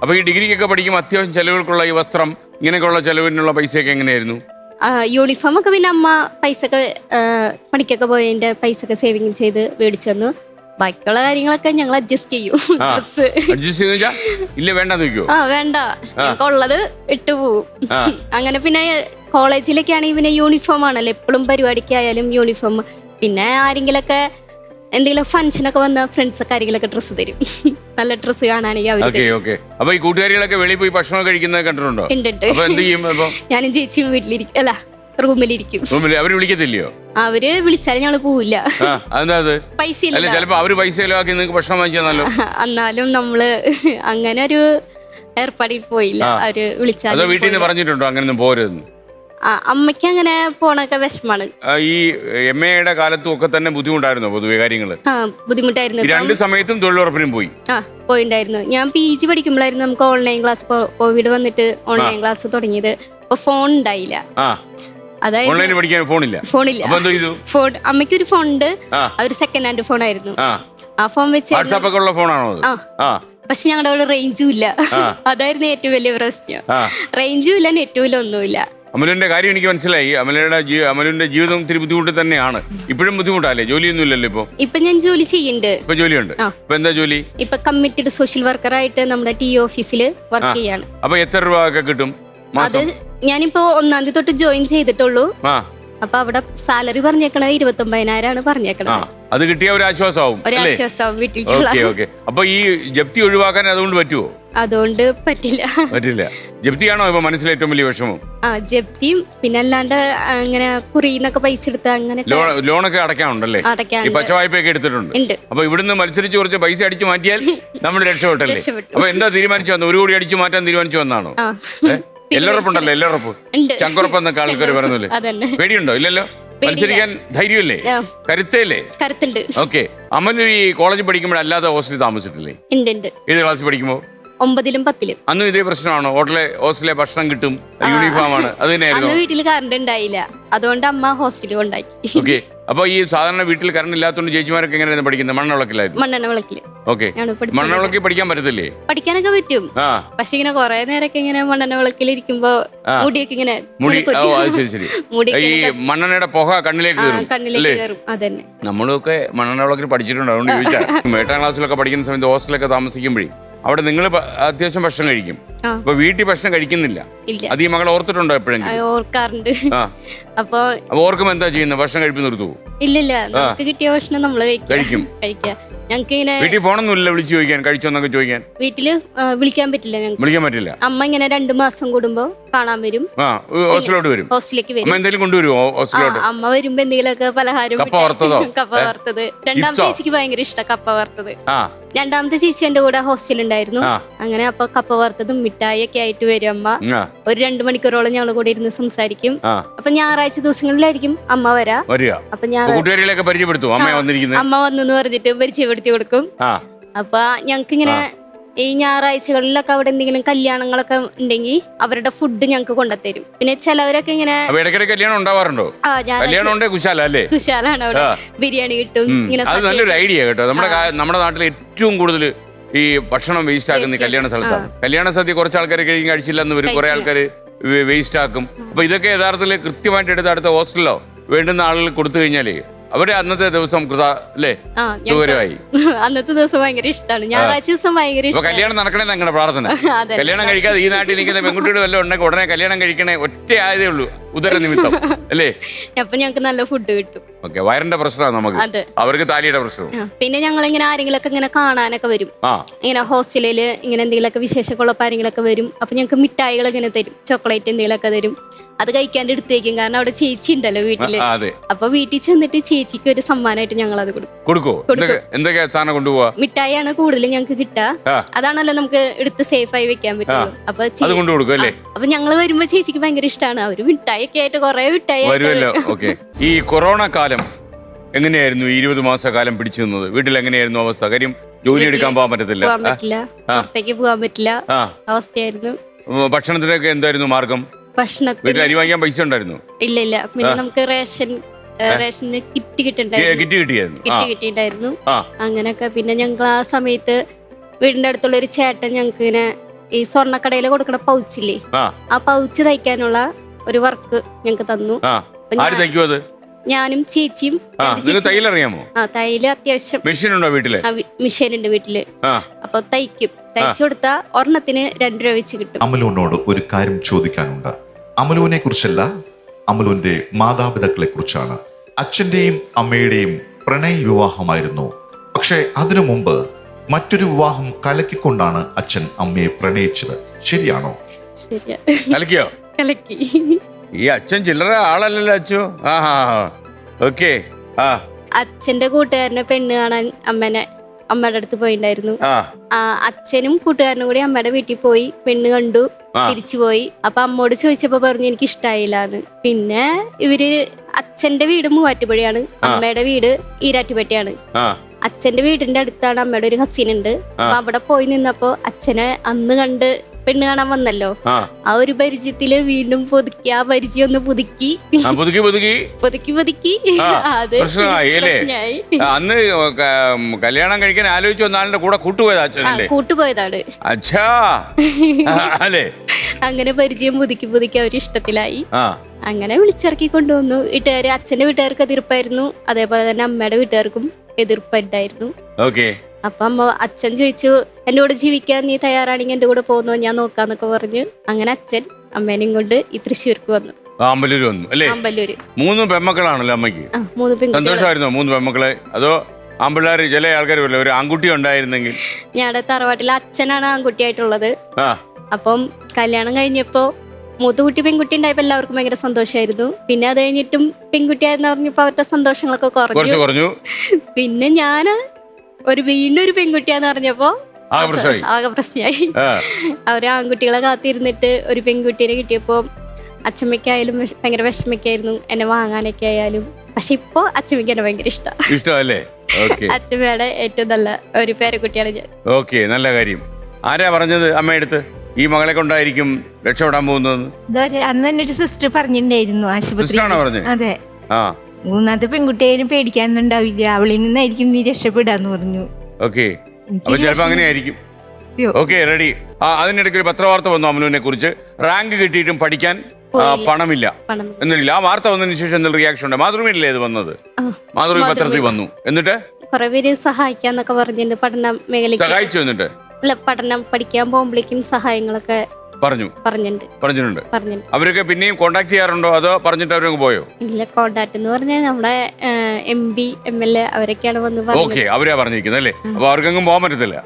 അപ്പൊ ഈ ഡിഗ്രിക്കൊക്കെ പഠിക്കുമ്പോൾ അത്യാവശ്യം ചെലവുകൾക്കുള്ള ഈ വസ്ത്രം ഇങ്ങനെയൊക്കെയുള്ള ചെലവിനുള്ള പൈസയൊക്കെ എങ്ങനെയായിരുന്നു? യൂണിഫോം ഒക്കെ പിന്നെ അമ്മ പൈസ ഒക്കെ പണിക്കൊക്കെ പോയതിന്റെ പൈസ ഒക്കെ സേവിങ് ചെയ്ത് മേടിച്ചു തന്നു. ബാക്കിയുള്ള കാര്യങ്ങളൊക്കെ ഞങ്ങൾ അഡ്ജസ്റ്റ് ചെയ്യും. ഡ്രസ് അഡ്ജസ്റ്റ് ചെയ്താ ഇല്ല വേണ്ടെന്ന് വെക്കോ? വേണ്ട, ഞങ്ങൾക്ക് ഉള്ളത് ഇട്ട് പോവും. അങ്ങനെ പിന്നെ കോളേജിലൊക്കെ ആണെങ്കിൽ പിന്നെ യൂണിഫോം ആണല്ലോ, എപ്പോഴും പരിപാടിക്കായാലും യൂണിഫോം. പിന്നെ ആരെങ്കിലൊക്കെ എന്തെങ്കിലും ഫംഗ്ഷനൊക്കെ വന്ന ഫ്രണ്ട്സ് ഒക്കെ ആരെങ്കിലൊക്കെ ഡ്രസ്സ് തരും. നല്ല ഡ്രസ്സ് കാണാണെങ്കിൽ അവര്. അപ്പൊ ഈ കൂട്ടുകാരികളൊക്കെ വെളിയിൽ പോയി ഭക്ഷണം കഴിക്കുന്നത് കണ്ടിട്ടുണ്ടോ? ഞാനും ചേച്ചിയും വീട്ടിലിരിക്കും, അല്ല റൂമിലിരിക്കും. അവര് വിളിക്കത്തില്ലയോ? അവര് വിളിച്ചാലും ഞങ്ങള് പോവില്ല. പൈസ ഇല്ല, ചിലപ്പോ അവര് പൈസ ചെലവാക്കി നിങ്ങൾക്ക് ഭക്ഷണം വാങ്ങിച്ചാലോ. എന്നാലും നമ്മള് അങ്ങനെ ഒരു ഏർപ്പാടിൽ പോയില്ല. അവര് വിളിച്ചാലും വീട്ടിൽ നിന്ന് പറഞ്ഞിട്ടുണ്ടോ അങ്ങനെയൊന്നും പോരുതെന്ന്? അമ്മയ്ക്ക് അങ്ങനെ പോണൊക്കെ വിഷമാണ്. ഈ MA-യുടെ കാലത്തും ഒക്കെ തന്നെ ബുദ്ധിമുട്ടായിരുന്നോ പൊതുവെ കാര്യങ്ങള്? ബുദ്ധിമുട്ടായിരുന്നു. രണ്ട് സമയത്തും തൊഴിലുറപ്പിനും പോയിണ്ടായിരുന്നു. ഞാൻ PG പഠിക്കുമ്പോഴായിരുന്നു നമുക്ക് ഓൺലൈൻ ക്ലാസ്, കോവിഡ് വന്നിട്ട് ഓൺലൈൻ ക്ലാസ് തുടങ്ങിയത്. അപ്പൊ ഫോൺ ഉണ്ടായില്ല. അതായത് ഫോണില്ല. അമ്മയ്ക്ക് ഒരു ഫോൺ ഉണ്ട്, അതൊരു സെക്കൻഡ് ഹാൻഡ് ഫോൺ ആയിരുന്നു. ആ ഫോൺ വെച്ച് പക്ഷെ ഞങ്ങളുടെ അവിടെ റേഞ്ചും ഇല്ല. അതായിരുന്നു ഏറ്റവും വലിയ പ്രശ്നം. റേഞ്ചും ഇല്ല, നെറ്റും ഇല്ല, ഒന്നുമില്ല. അമലുവിന്റെ കാര്യം എനിക്ക് മനസ്സിലായി. അമലുവിന്റെ ജീവിതം ഇത്തിരി ബുദ്ധിമുട്ട് തന്നെയാണ്. ഇപ്പോഴും ബുദ്ധിമുട്ടല്ലേ? ജോലിയൊന്നും ഇല്ലല്ലോ ഇപ്പൊ ഞാൻ ജോലി ചെയ്യുന്നുണ്ട്. ഇപ്പൊ ജോലിയുണ്ട്. ഇപ്പൊ എന്താ ജോലി? ഇപ്പൊ കമ്മിറ്റഡ് സോഷ്യൽ വർക്കർ ആയിട്ട് നമ്മുടെ TO ഓഫീസിൽ വർക്ക് ചെയ്യാണ്. അപ്പൊ എത്ര രൂപ ഒക്കെ കിട്ടും? അത് ഞാനിപ്പോ 1-ാം തീയതി തൊട്ട് ജോയിൻ ചെയ്തിട്ടുള്ളൂ. അപ്പൊ അവിടെ സാലറി പറഞ്ഞേക്കണത് 29,000 പറഞ്ഞേക്കണത്. അത് കിട്ടിയ ഒരു ആശ്വാസമാവും. വീട്ടിൽ. അപ്പൊ ഈ ജപ്തി ഒഴിവാക്കാൻ അതുകൊണ്ട് പറ്റുമോ? അതുകൊണ്ട് പറ്റില്ല. ജപ്തിയാണോ ഇപ്പൊ മനസ്സിലെ ഏറ്റവും വലിയ വിഷമം? ജപ്തിയും പിന്നെ അല്ലാണ്ട് അങ്ങനെ കുറിന്നൊക്കെ പൈസ എടുത്ത് അങ്ങനെ ലോണൊക്കെ അടയ്ക്കാനുണ്ടല്ലേ? ഈ പച്ചവായ്പയൊക്കെ എടുത്തിട്ടുണ്ട്. അപ്പൊ ഇവിടുന്ന് മത്സരിച്ച് കുറച്ച് പൈസ അടിച്ചു മാറ്റിയാൽ നമ്മൾ രക്ഷപ്പെട്ടല്ലേ? അപ്പൊ എന്താ തീരുമാനിച്ചു വന്നത്? 1 കോടി അടിച്ചു മാറ്റാൻ തീരുമാനിച്ചു വന്നാണോ? എല്ലറപ്പുണ്ടല്ലോ, എല്ലറപ്പ്, ചങ്കുറപ്പെന്നൊക്കെ ആൾക്കാർ പറയുന്നില്ലേ? പേടിയുണ്ടോ? ഇല്ലല്ലോ. മത്സരിക്കാൻ ധൈര്യമല്ലേ? കരുത്തല്ലേ? കരുത്തുണ്ട്. ഓക്കെ. അമലു ഈ കോളേജിൽ പഠിക്കുമ്പോഴല്ലാതെ ഹോസ്റ്റലിൽ താമസിച്ചിട്ടില്ലേ? ഏത് ക്ലാസ്സിൽ പഠിക്കുമ്പോ? 9-ലും 10-ലും. അന്ന് ഇതേ പ്രശ്നമാണോ? ഹോസ്റ്റലിലെ ഭക്ഷണം കിട്ടും, യൂണിഫോം ആണ്, അത് തന്നെയായിരുന്നു. വീട്ടിൽ കറണ്ട് ഉണ്ടായില്ല, അതുകൊണ്ട് അമ്മ ഹോസ്റ്റലിൽ കൊണ്ടാക്കി. ഓക്കെ. അപ്പൊ ഈ സാധാരണ വീട്ടിൽ കറണ്ട് ഇല്ലാത്തതുകൊണ്ട് ചേച്ചിമാരൊക്കെ എങ്ങനെയായിരുന്നു പഠിക്കുന്നത്? മണ്ണെണ്ണവിളക്കിലായിരുന്നു? മണ്ണെണ്ണവിളക്കില്. ഓക്കെ. മണ്ണെണ്ണവിളക്കിൽ പഠിക്കാൻ പറ്റത്തില്ലേ? പഠിക്കാനൊക്കെ പറ്റും, പക്ഷെ ഇങ്ങനെ കൊറേ നേരൊക്കെ ഇങ്ങനെ മണ്ണെണ്ണവിളക്കിൽ ഇരിക്കുമ്പോ മുടിയൊക്കെ ഇങ്ങനെ ഈ മണ്ണെണ്ണയുടെ പുക കണ്ണിലേക്ക് കയറും. അതന്നെ. നമ്മളൊക്കെ മണ്ണെണ്ണവിളക്കിൽ പഠിച്ചിട്ടുണ്ട്, അതുകൊണ്ട് ചോദിച്ചാൽ. 8-ാം ക്ലാസ്സിലൊക്കെ പഠിക്കുന്ന സമയത്ത് ഹോസ്റ്റലൊക്കെ താമസിക്കുമ്പോഴേ അവിടെ നിങ്ങൾ അത്യാവശ്യം ഭക്ഷണം കഴിക്കും. അപ്പൊ വീട്ടിൽ ഭക്ഷണം കഴിക്കുന്നില്ല. അത് ഈ മകൾ ഓർത്തിട്ടുണ്ടോ എപ്പോഴെങ്കിലും? ഓർക്കാറുണ്ട്. അപ്പൊ ഓർക്കുമ്പോ എന്താ ചെയ്യുന്നത്? ഭക്ഷണം കഴിപ്പ് നിർത്തുവോ? ഇല്ലില്ല, നമുക്ക് കിട്ടിയ ഭക്ഷണം നമ്മള് കഴിക്കും. ഞങ്ങൾക്ക് ഇങ്ങനെ വീട്ടിൽ ഫോണൊന്നുമില്ല വിളിച്ചു ചോദിക്കാൻ, കഴിച്ചോന്നൊക്കെ ചോദിക്കാൻ? വീട്ടില് വിളിക്കാൻ പറ്റില്ല. വിളിക്കാൻ പറ്റില്ല. അമ്മ ഇങ്ങനെ 2 മാസം കൂടുമ്പോ കാണാൻ വരും. ഹോസ്റ്റലിലോട്ട് വരും. ഹോസ്റ്റലിലേക്ക് വരും. എന്തെങ്കിലും കൊണ്ടുവരുമോ ഹോസ്റ്റലിലോട്ട്? അമ്മ വരുമ്പോ എന്തെങ്കിലുമൊക്കെ പലഹാരം. കപ്പ വറുത്തത്. രണ്ടാമത്തെ ചേച്ചിക്ക് ഭയങ്കര ഇഷ്ടം കപ്പ വറുത്തത്. രണ്ടാമത്തെ ചേച്ചി എന്റെ കൂടെ ഹോസ്റ്റലിൽ ഉണ്ടായിരുന്നു. അങ്ങനെ അപ്പൊ കപ്പ വറുത്തതും മിഠായി ഒക്കെ ആയിട്ട് വരും അമ്മ. ഒരു 2 മണിക്കൂറോളം ഞങ്ങൾ കൂടെ ഇരുന്ന് സംസാരിക്കും. അപ്പൊ ഞായറാഴ്ച ദിവസങ്ങളിലായിരിക്കും അമ്മ വരാ. അപ്പൊ അമ്മ വന്നെന്ന് പറഞ്ഞിട്ട് പരിചയപ്പെടുത്തി കൊടുക്കും. അപ്പൊ ഞങ്ങക്ക് ഇങ്ങനെ ഈ ഞായറാഴ്ചകളിലൊക്കെ അവിടെ എന്തെങ്കിലും കല്യാണങ്ങളൊക്കെ ഉണ്ടെങ്കിൽ അവരുടെ ഫുഡ് ഞങ്ങക്ക് കൊണ്ടുത്തരും. പിന്നെ ചിലവരൊക്കെ ഇങ്ങനെ കല്യാണം ഉണ്ടാവാറുണ്ടോ? കുശാലാണ്, അവിടെ ബിരിയാണി കിട്ടും. ഇങ്ങനെ നല്ലൊരു ഐഡിയ കേട്ടോ. നമ്മുടെ നാട്ടിൽ ഏറ്റവും കൂടുതൽ ഈ ഭക്ഷണം വേസ്റ്റ് ആക്കുന്ന കല്യാണ സ്ഥലത്താണ്. കല്യാണ സദ്യ കുറച്ച് ആൾക്കാർ കഴിച്ചില്ലെന്ന് വരും, കുറെ ആൾക്കാർ വേസ്റ്റ് ആക്കും. അപ്പൊ ഇതൊക്കെ യഥാർത്ഥത്തിൽ കൃത്യമായിട്ട് എടുത്ത് അടുത്ത ഹോസ്റ്റലിലോ വേണ്ടുന്ന ആളുകൾ കൊടുത്തു കഴിഞ്ഞാലേ അവര് അന്നത്തെ ദിവസം സുഖകരമായി. അന്നത്തെ ദിവസം ഭയങ്കര ഇഷ്ടമാണ്. ഞായറാഴ്ച ദിവസം ഭയങ്കര ഇഷ്ടം. കല്യാണം നടക്കണേ ഞങ്ങളുടെ പ്രാർത്ഥന. കല്യാണം കഴിക്കാതെ ഈ നാട്ടിൽ നിൽക്കുന്ന പെൺകുട്ടികൾ വല്ലതും ഉണ്ടെങ്കിൽ ഉടനെ കല്യാണം കഴിക്കണേ, ഒറ്റ ആയതേ ഉള്ളൂ, ഉദരനിമിത്തം അല്ലേ? അപ്പൊ ഞങ്ങൾക്ക് നല്ല ഫുഡ് കിട്ടും. ഓക്കെ. വയറിന്റെ പ്രശ്നമാണ് നമുക്ക്, അവർക്ക് താലിയുടെ പ്രശ്നം. പിന്നെ ഞങ്ങൾ ഇങ്ങനെ ആരെങ്കിലൊക്കെ ഇങ്ങനെ കാണാനൊക്കെ വരും. ഇങ്ങനെ ഹോസ്റ്റലില് ഇങ്ങനെ എന്തെങ്കിലുമൊക്കെ വിശേഷമുള്ളപ്പോ ആരെങ്കിലൊക്കെ വരും. അപ്പൊ ഞങ്ങൾക്ക് മിഠായികൾ ഇങ്ങനെ തരും, ചോക്ലേറ്റ് എന്തെങ്കിലുമൊക്കെ തരും. അത് കഴിക്കാണ്ട് എടുത്തേക്കും, കാരണം അവിടെ ചേച്ചി ഉണ്ടല്ലോ വീട്ടില്. അപ്പൊ വീട്ടിൽ ചെന്നിട്ട് ചേച്ചിക്ക് ഒരു സമ്മാനമായിട്ട് ഞങ്ങൾ അത് കൊടുക്കും. മിഠായിയാണ് കൂടുതലും ഞങ്ങൾക്ക് കിട്ടുക. അതാണല്ലോ നമുക്ക് എടുത്ത് സേഫ് ആയി വെക്കാൻ പറ്റുള്ളൂ. അപ്പൊ ഞങ്ങൾ വരുമ്പോ ചേച്ചിക്ക് ഭയങ്കര ഇഷ്ടമാണ്. അവര് മിഠായി ഒക്കെ ആയിട്ട് കൊറേ മിഠായി. ഈ കൊറോണ കാലം എങ്ങനെയായിരുന്നു? 20 മാസക്കാലം പിടിച്ചു നിന്നത് വീട്ടിൽ എങ്ങനെയായിരുന്നു അവസ്ഥ? കാര്യം ജോലി എടുക്കാൻ പോകാൻ പറ്റത്തില്ല, പുറത്തേക്ക് പോകാൻ പറ്റില്ല അവസ്ഥയായിരുന്നു. ഭക്ഷണത്തിനൊക്കെ എന്തായിരുന്നു മാർഗം? വീട്ടിൽ അരി വാങ്ങിക്കാൻ പൈസ ഉണ്ടായിരുന്നു? ഇല്ല. പിന്നെ നമുക്ക് റേഷന് കിറ്റ് കിട്ടിയിട്ടുണ്ടായിരുന്നു. അങ്ങനെയൊക്കെ. പിന്നെ ഞങ്ങൾ ആ സമയത്ത് വീടിന്റെ അടുത്തുള്ള ഒരു ചേട്ടൻ ഞങ്ങൾക്ക് ഇങ്ങനെ ഈ സ്വർണ്ണക്കടയിൽ കൊടുക്കുന്ന പൗച്ചില്ലേ, ആ പൗച്ച് തയ്ക്കാനുള്ള ഒരു വർക്ക് ഞങ്ങക്ക് തന്നു. ഞാനും ചേച്ചിയും. തയ്യലറിയാമോ? തയ്യല് അത്യാവശ്യം മെഷീനുണ്ടോ വീട്ടില്? മെഷീൻ ഉണ്ട് വീട്ടില്. അപ്പൊ തയ്ക്കും. തയ്ച്ചു കൊടുത്താ ഒരെണ്ണത്തിന് 2 രൂപ വെച്ച് കിട്ടും. അമലുവിനോട് ഒരു കാര്യം ചോദിക്കാനുണ്ട്. അമലുവിനെ കുറിച്ചല്ല, അമലുവിന്റെ മാതാപിതാക്കളെ കുറിച്ചാണ്. അച്ഛന്റെയും അമ്മയുടെയും പ്രണയ വിവാഹമായിരുന്നു. പക്ഷെ അതിനു മുമ്പ് മറ്റൊരു വിവാഹം കലക്കിക്കൊണ്ടാണ് അച്ഛൻ അമ്മയെ പ്രണയിച്ചത്. ശരിയാണോ? ശരിയാ. കലക്കിയോ? കലക്കി. ഈ അച്ഛൻ ചില്ലറ ആളല്ലല്ലോ അച്ഛോ. ഓക്കെ. അച്ഛന്റെ കൂട്ടുകാരനെ പെണ്ണ് കാണാൻ അമ്മയുടെ അടുത്ത് പോയിണ്ടായിരുന്നു. അച്ഛനും കൂട്ടുകാരനും കൂടി അമ്മയുടെ വീട്ടിൽ പോയി പെണ്ണ് കണ്ടു, തിരിച്ചു പോയി. അപ്പൊ അമ്മോട് ചോദിച്ചപ്പോ പറഞ്ഞു എനിക്ക് ഇഷ്ടായില്ലാന്ന്. പിന്നെ ഇവര് അച്ഛന്റെ വീട് മൂവാറ്റുപുഴയാണ്, അമ്മയുടെ വീട് ഈരാറ്റുപേട്ടയാണ്. അച്ഛന്റെ വീടിന്റെ അടുത്താണ് അമ്മയുടെ ഒരു കസിൻ ഉണ്ട്. അപ്പൊ അവിടെ പോയി നിന്നപ്പോ അച്ഛനെ അന്ന് കണ്ട് പെണ്ണ് കാണാൻ വന്നല്ലോ, ആ ഒരു പരിചയത്തില് വീണ്ടും പുതുക്കി, ആ പരിചയം ഒന്ന് പുതുക്കി അത് പ്രശ്നമായി. അന്ന് കല്യാണം കഴിക്കാൻ ആലോചിച്ച് വന്നാളിന്റെ കൂടെ കൂട്ടുപോയതാണ്. അങ്ങനെ പരിചയം പുതുക്കി അവര് ഇഷ്ടത്തിലായി. അങ്ങനെ വിളിച്ചിറക്കി കൊണ്ടുവന്നു. വീട്ടുകാര്, അച്ഛന്റെ വീട്ടുകാർക്ക് എതിർപ്പായിരുന്നു, അതേപോലെ തന്നെ അമ്മയുടെ വീട്ടുകാർക്കും എതിർപ്പുണ്ടായിരുന്നു. അപ്പൊ അച്ഛൻ ചോദിച്ചു, എന്റെ കൂടെ ജീവിക്കാൻ നീ തയ്യാറാണെങ്കിൽ എന്റെ കൂടെ പോകുന്നോ, ഞാൻ നോക്കാന്നൊക്കെ പറഞ്ഞു. അങ്ങനെ അച്ഛൻ അമ്മേനെയും കൊണ്ട് ഈ തൃശ്ശൂർക്ക് വന്നു. ആമ്പല്ലൂര് വന്നു അല്ലേ? ആമ്പല്ലൂര്. 3 പെമ്മക്കളാണല്ലോ അമ്മയ്ക്ക്. 3 പെൺകുട്ടികൾ. സന്തോഷമായിരുന്നോ 3 പെമ്മക്കളെ? അതോ ആമ്പിള്ളേർ ചില ആൾക്കാർ ഒരു ആൺകുട്ടി ഉണ്ടായിരുന്നെങ്കിൽ? ഞങ്ങളുടെ തറവാട്ടിൽ അച്ഛനാണ് ആൺകുട്ടിയായിട്ടുള്ളത്. അപ്പം കല്യാണം കഴിഞ്ഞപ്പോ മൂത്ത കുട്ടി പെൺകുട്ടി ഉണ്ടായപ്പോ എല്ലാവർക്കും ഭയങ്കര സന്തോഷമായിരുന്നു. പിന്നെ അത് കഴിഞ്ഞിട്ടും പെൺകുട്ടിയായിരുന്നു പറഞ്ഞപ്പോ അവരുടെ സന്തോഷങ്ങളൊക്കെ കുറഞ്ഞു. പിന്നെ ഞാൻ വീണ്ടും ഒരു പെൺകുട്ടിയാന്ന് പറഞ്ഞപ്പോ ആകെ പ്രശ്നമായി. അവര് ആൺകുട്ടികളെ കാത്തിരുന്നിട്ട് ഒരു പെൺകുട്ടീനെ കിട്ടിയപ്പോ അച്ഛമ്മയ്ക്കായാലും ഭയങ്കര വിഷമയ്ക്കായിരുന്നു, എന്നെ വാങ്ങാനൊക്കെ ആയാലും. പക്ഷെ ഇപ്പൊ അച്ഛമ്മയ്ക്ക് എന്നെ ഭയങ്കര ഇഷ്ടമല്ലേ? അച്ഛമ്മയുടെ ഏറ്റവും നല്ല ഒരു പേരക്കുട്ടിയാണ് ഞാൻ. ഓക്കെ, നല്ല കാര്യം. ആരാ പറഞ്ഞത് അമ്മയടുത്ത് ഈ മകളെ കൊണ്ടായിരിക്കും രക്ഷപ്പെടാൻ പോകുന്നത്? അന്ന് തന്നെ ഒരു സിസ്റ്റർ പറഞ്ഞിട്ടുണ്ടായിരുന്നു ആശുപത്രി. അതെ, 3ാമത്തെ പെൺകുട്ടിയായാലും പേടിക്കാനൊന്നും ഉണ്ടാവില്ല, അവളിൽ നിന്നായിരിക്കും നീ രക്ഷപ്പെടാന്ന് പറഞ്ഞു. ഓക്കെ, അപ്പൊ ചിലപ്പോ അങ്ങനെയായിരിക്കും. Okay, ready. അതിനിടയ്ക്ക് ഒരു പത്രവാർത്ത വന്നു അമലുവിനെ കുറിച്ച്. റാങ്ക് കിട്ടിയിട്ടും പഠിക്കാൻ പണമില്ല എന്നില്ല. ആ വാർത്ത വന്നതിന് ശേഷം എന്നുള്ള റിയാക്ഷൻ ഉണ്ട്? മാതൃഭൂമിയിലല്ലേ ഇത് വന്നത്? മാതൃഭൂമി പത്രത്തിൽ വന്നു. എന്നിട്ട് കുറെ പേര് സഹായിക്കാന്നൊക്കെ പറഞ്ഞിട്ടുണ്ട്, പഠന മേഖലയ്ക്ക് സഹായിച്ചു. എന്നിട്ട് പഠിക്കാൻ പോകുമ്പോഴേക്കും സഹായങ്ങളൊക്കെ പറഞ്ഞിട്ടുണ്ട്. അവരൊക്കെ പിന്നെയും കോണ്ടാക്ട് ചെയ്യാറുണ്ടോ, അതോ പറഞ്ഞിട്ട് അവരൊക്കെ പോയോ? ഇല്ല, കോണ്ടാക്ട് എന്ന് പറഞ്ഞാൽ നമ്മുടെ MP MLA അവരൊക്കെയാണ് വന്ന്. ഓക്കെ, അവരാ പറഞ്ഞിരിക്കുന്നത് അല്ലേ? അപ്പൊ അവർക്കെങ്ങും പോകാൻ പറ്റത്തില്ല.